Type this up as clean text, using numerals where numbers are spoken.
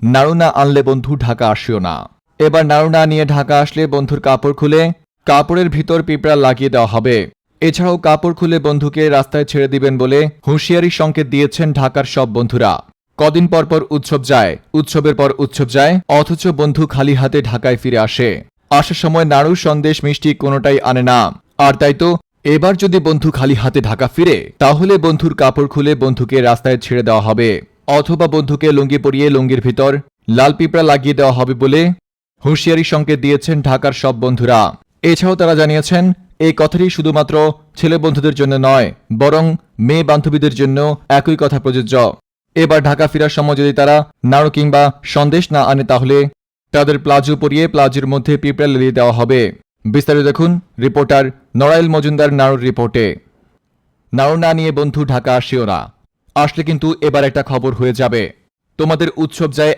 নাড়ু না আনলে বন্ধু ঢাকা আসিও না। এবার নাড়ু না নিয়ে ঢাকা আসলে বন্ধুর কাপড় খুলে কাপড়ের ভিতর পিঁপড়া লাগিয়ে দেওয়া হবে। এছাড়াও কাপড় খুলে বন্ধুকে রাস্তায় ছেড়ে দিবেন বলে হুঁশিয়ারি সংকেত দিয়েছেন ঢাকার সব বন্ধুরা। কদিন পর পর উৎসব যায়, উৎসবের পর উৎসব যায়, অথচ বন্ধু খালি হাতে ঢাকায় ফিরে আসে। আসার সময় নাড়ু, সন্দেশ, মিষ্টি কোনোটাই আনে না। আর তাই তো এবার যদি বন্ধু খালি হাতে ঢাকা ফিরে, তাহলে বন্ধুর কাপড় খুলে বন্ধুকে রাস্তায় ছেড়ে দেওয়া হবে, অথবা বন্ধুকে লুঙ্গি পরিয়ে লুঙ্গির ভিতর লাল পিঁপড়া লাগিয়ে দেওয়া হবে বলে হুঁশিয়ারি সংকেত দিয়েছেন ঢাকার সব বন্ধুরা। এছাড়াও তারা জানিয়েছেন এই কথাটি শুধুমাত্র ছেলে বন্ধুদের জন্য নয়, বরং মেয়ে বান্ধবীদের জন্য একই কথা প্রযোজ্য। এবার ঢাকা ফেরার সময় যদি তারা নাড়ু কিংবা সন্দেশ না আনে, তাহলে তাদের প্লাজো পরিয়ে প্লাজোর মধ্যে পিঁপড়া লেলিয়ে দেওয়া হবে। বিস্তারিত দেখুন রিপোর্টার নড়াইল মজুমদার নাড়ুর রিপোর্টে। নাড়ু না নিয়ে বন্ধু ঢাকা আসিও না। আসলে কিন্তু এবার একটা খবর হয়ে যাবে। তোমাদের উৎসব যায়